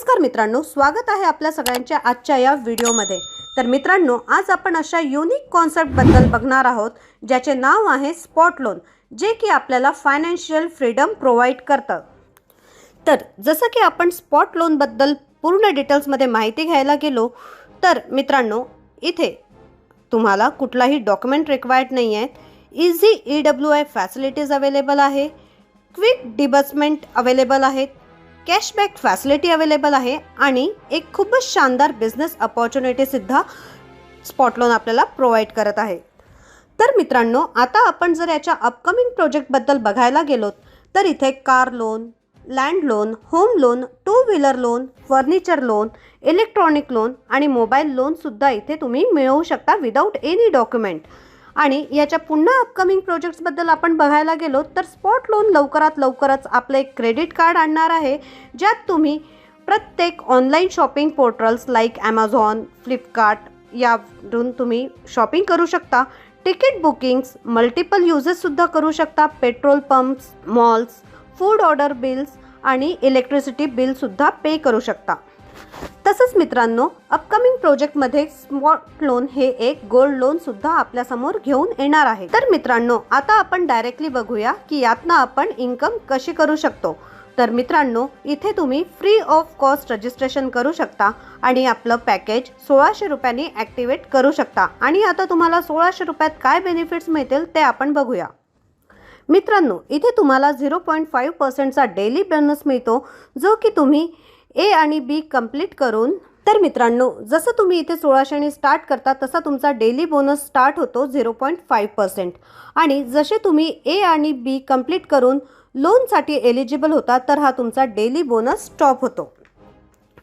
नमस्कार मित्रांनो, स्वागत आहे आपल्या सगळ्यांच्या आजच्या या व्हिडिओमध्ये। तर मित्रांनो, आज आपण अशा युनिक कॉन्सेप्ट बद्दल बघणार आहोत ज्याचे नाव आहे स्पॉट लोन, जे की आपल्याला फायनान्शियल फ्रीडम प्रोवाइड करतं। तर जसं की आपण स्पॉट लोन बद्दल पूर्ण डिटेल्स मध्ये माहिती घ्यायला गेलो तर मित्रांनो, इथे तुम्हाला कुठलाही डॉक्युमेंट रिक्वायर्ड नाही आहे। इझी EWI फॅसिलिटीज अवेलेबल आहे, क्विक डिबर्समेंट अवेलेबल आहेत, कॅशबॅक फॅसिलिटी अवेलेबल आहे आणि एक खूपच शानदार बिझनेस अपॉर्च्युनिटी सुद्धा स्पॉट लोन आपल्याला प्रोवाइड करत आहे। तर मित्रांनो, आता आपण जर याच्या अपकमिंग प्रोजेक्ट बद्दल बघायला गेलो तर इथे car loan, land loan, home loan, two wheeler loan, furniture loan, electronic loan आणि मोबाईल लोन सुद्धा इथे तुम्ही मिळवू शकता विदाउट एनी डॉक्युमेंट। आणि याच्या पुन्हा अपकमिंग प्रोजेक्ट्स बद्दल आपण बघायला गेलो तर स्पॉट लोन लवकरात लवकरच आपले एक क्रेडिट कार्ड आणणार आहे, ज्यात तुम्ही प्रत्येक online shopping portals like Amazon, Flipkart यावरून तुम्ही शॉपिंग करू शकता। तिकीट बुकिंग्स, मल्टिपल युजेस सुद्धा करू शकता, petrol pumps, malls, food order bills आणि इलेक्ट्रिसिटी बिल सुद्धा पे करू शकता। तसंच मित्रांनो, अपकमिंग प्रोजेक्टमध्ये स्पॉट लोन हे एक गोल्ड लोन सुद्धा आपल्या समोर घेऊन येणार आहे। तर मित्रांनो, आता आपण डायरेक्टली बघूया की यातनं आपण इन्कम कशी करू शकतो। तर मित्रांनो, इथे तुम्ही फ्री ऑफ कॉस्ट रजिस्ट्रेशन करू शकता आणि आपलं पॅकेज 1600 रुपयांनी ॲक्टिवेट करू शकता। आणि आता तुम्हाला 1600 रुपयात काय बेनिफिट्स मिळतील ते आपण बघूया। मित्रांनो, इथे तुम्हाला 0.5% डेली बोनस मिळतो, जो की तुम्ही A आणि B कंप्लीट करून। तर मित्रांनो, जसं तुम्ही इथे 1600 स्टार्ट करता तसा तुमचा डेली बोनस स्टार्ट होतो 0.5%। आणि जसे तुम्ही A आणि B कंप्लीट करून लोनसाठी एलिजिबल होता तर हा तुमचा डेली बोनस स्टॉप होतो।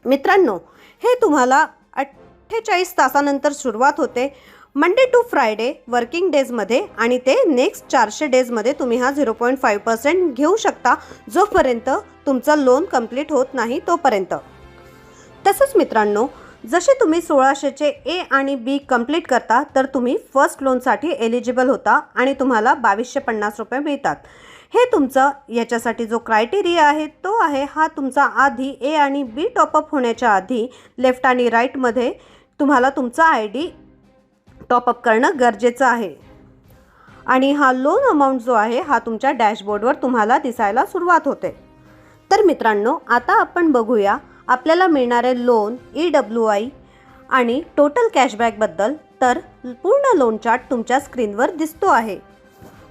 मित्रांनो, हे तुम्हाला 48 तासानंतर सुरुवात होते, मंडे टू फ्रायडे वर्किंग डेजमध्ये, आणि ते नेक्स्ट 400 डेजमध्ये तुम्ही हा 0.5% घेऊ शकता, जोपर्यंत तुमचं लोन कंप्लीट होत नाही तोपर्यंत। तसंच मित्रांनो, जसे तुम्ही 1600चे A आणि B कंप्लीट करता तर तुम्ही फर्स्ट लोनसाठी एलिजिबल होता आणि तुम्हाला 2250 रुपये मिळतात। हे तुमचं याच्यासाठी जो क्रायटेरिया आहे तो आहे हा तुमचा आधी A आणि B टॉपअप होण्याच्या आधी लेफ्ट आणि राईटमध्ये तुम्हाला तुमचा ID टॉपअप करणं गरजेचं आहे। आणि हा लोन अमाउंट जो आहे हा तुमच्या डॅशबोर्डवर तुम्हाला दिसायला सुरुवात होते। तर मित्रांनो, आता आपण बघूया आपल्याला मिळणारे लोन, EWI आणि टोटल कॅशबॅक बद्दल। तर पूर्ण लोन चार्ट तुमच्या स्क्रीनवर दिसतो आहे।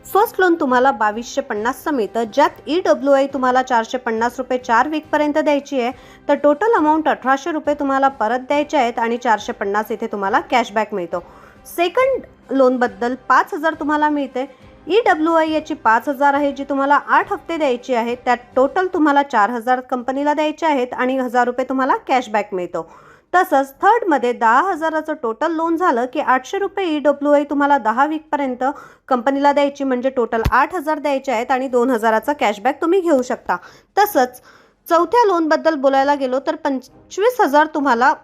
फर्स्ट लोन तुम्हाला 2250चं मिळतं, ज्यात EWI तुम्हाला 450 रुपये 4 वीकपर्यंत द्यायची आहे। तर टोटल अमाऊंट 1800 रुपये तुम्हाला परत द्यायचे आहेत आणि 450 इथे तुम्हाला कॅशबॅक मिळतो। सेकंड लोनबद्दल 5000 तुम्हाला मिळते। EWI याची 5000 आहे, जी तुम्हाला 8 हफ्ते द्यायची आहे। त्यात टोटल तुम्हाला 4000 कंपनीला द्यायचे आहेत आणि 1000 रुपये तुम्हाला कॅशबॅक मिळतो। तसंच थर्डमध्ये 10,000चं टोटल लोन झालं की 800 रुपये EWI तुम्हाला 10 वीकपर्यंत कंपनीला द्यायची, म्हणजे टोटल 8000 द्यायचे आहेत आणि 2000चा कॅशबॅक तुम्ही घेऊ शकता। तसंच चौथ्या लोनबद्दल बोलायला गेलो तर 25,000 तुम्हाला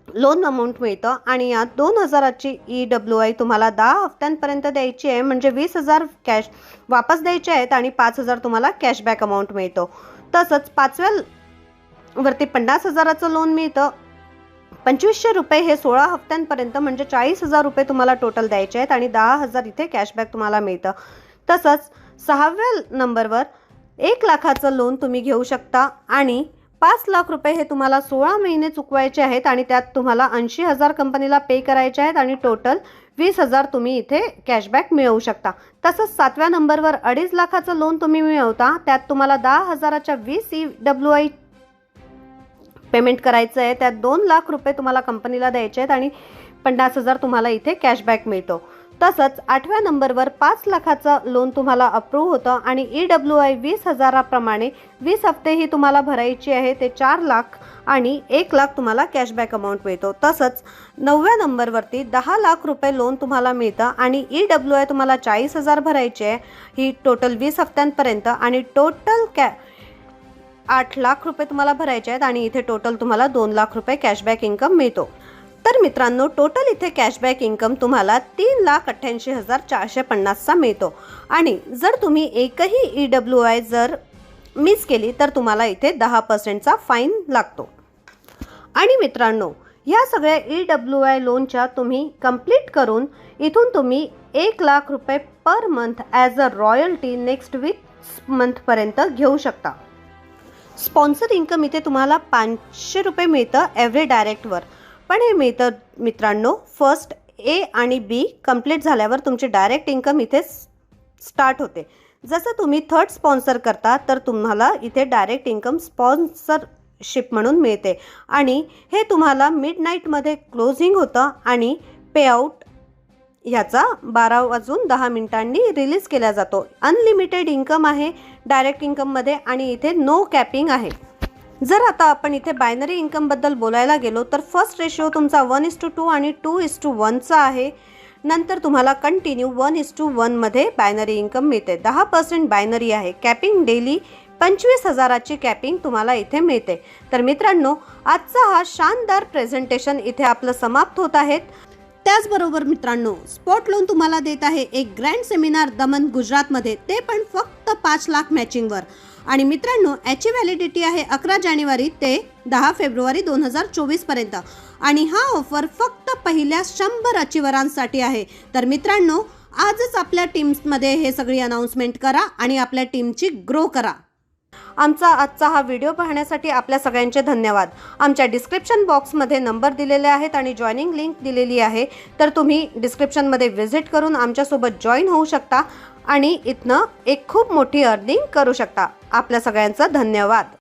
लोन अमाऊंट मिळतं आणि यात 2000ची EWI तुम्हाला 10 हफ्त्यांपर्यंत द्यायची आहे, म्हणजे 20,000 कॅश वापस द्यायचे आहेत आणि 5000 तुम्हाला कॅशबॅक अमाऊंट मिळतो। तसंच पाचव्या वरती 50,000चं लोन मिळतं। 2500 रुपये हे 16 हफ्त्यांपर्यंत, म्हणजे 40,000 रुपये तुम्हाला टोटल द्यायचे आहेत आणि 10,000 इथे कॅशबॅक तुम्हाला मिळतं। तसंच 6व्या नंबरवर 1 लाखाचं लोन तुम्ही घेऊ शकता आणि 5 लाख रुपये हे तुम्हाला 16 महिने चुकवायचे आहेत आणि त्यात तुम्हाला 80,000 कंपनीला पे करायचे आहेत आणि टोटल 20,000 तुम्ही इथे कॅशबॅक मिळवू शकता। तसंच 7व्या नंबरवर 2.5 लाखाचं लोन तुम्ही मिळवता, त्यात तुम्हाला 10,000च्या 20 EWI पेमेंट करायचं आहे। त्यात 2 लाख रुपये तुम्हाला कंपनीला द्यायचे आहेत आणि 50,000 तुम्हाला इथे कॅशबॅक मिळतो। तसंच 8व्या नंबरवर 5 लाखाचं लोन तुम्हाला अप्रूव्ह होतं आणि EWI 20,000 प्रमाणे 20 हफ्तेही तुम्हाला भरायची आहे, ते 4 लाख आणि 1 लाख तुम्हाला कॅशबॅक अमाऊंट मिळतो। तसंच 9व्या नंबरवरती 10 लाख रुपये लोन तुम्हाला मिळतं आणि EWI तुम्हाला 40,000 भरायची आहे, ही टोटल 20 हफ्त्यांपर्यंत, आणि टोटल 8 लाख रुपये तुम्हाला भरायचे आहेत आणि इथे टोटल तुम्हाला 2 लाख रुपये कॅशबॅक इन्कम मिळतो। तर मित्रांनो, टोटल इथे कॅशबॅक इन्कम तुम्हाला 3,88,450चा मिळतो। आणि जर तुम्ही एकही EWI जर मिस केली तर तुम्हाला इथे 10%चा फाईन लागतो। आणि मित्रांनो, ह्या सगळ्या EWI लोनच्या तुम्ही कंप्लीट करून इथून तुम्ही 1,00,000 रुपये per month as a royalty next 20 मंथपर्यंत घेऊ शकता. स्पॉन्सर इन्कम इथे तुम्हाला 500 रुपये मिळतं एव्हरी डायरेक्टवर. पण हे मिळतं मित्रांनो फर्स्ट A आणि B कंप्लीट झाल्यावर तुमची डायरेक्ट इन्कम इथे स्टार्ट होते. जसं तुम्ही थर्ड स्पॉन्सर करता तर तुम्हाला इथे डायरेक्ट इन्कम स्पॉन्सरशिप म्हणून मिळते आणि हे तुम्हाला मिडनाईटमध्ये क्लोजिंग होतं आणि पेआउट ह्याचा 12:10 रिलीज केला जातो. अनलिमिटेड इन्कम आहे डायरेक्ट इन्कममध्ये आणि इथे नो कॅपिंग आहे. जर आता आपण इथे बायनरी इन्कमबद्दल बोलायला गेलो तर फर्स्ट रेशिओ तुमचा 1:2 आणि 2:1चा आहे. नंतर तुम्हाला कंटिन्यू 1:1 मध्ये बायनरी इन्कम मिळते. 10% बायनरी आहे. कॅपिंग डेली 25,000ची कॅपिंग तुम्हाला इथे मिळते. तर मित्रांनो, आजचा हा शानदार प्रेझेंटेशन इथे आपलं समाप्त होत आहे. त्याचबरोबर मित्रांनो, स्पॉट लोन तुम्हाला देत आहे एक ग्रँड सेमिनार दमन गुजरातमध्ये, ते पण फक्त 5 लाख मॅचिंगवर. आणि मित्रांनो, याची व्हॅलिडिटी आहे 11 जानेवारी ते 10 फेब्रुवारी 2024 पर्यंत आणि हा ऑफर फक्त पहिल्या 100 अचिव्हरांसाठी आहे. तर मित्रांनो, आजच आपल्या टीम्समध्ये हे सगळी अनाउन्समेंट करा आणि आपल्या टीमची ग्रो करा. आमचा आजचा हा व्हिडिओ पाहण्यासाठी आपल्या सगळ्यांचे धन्यवाद. आमच्या डिस्क्रिप्शन बॉक्समध्ये नंबर दिलेले आहेत आणि जॉईनिंग लिंक दिलेली आहे. तर तुम्ही डिस्क्रिप्शनमध्ये व्हिजिट करून आमच्यासोबत जॉईन होऊ शकता आणि इथनं एक खूप मोठी अर्निंग करू शकता. आपल्या सगळ्यांचा धन्यवाद.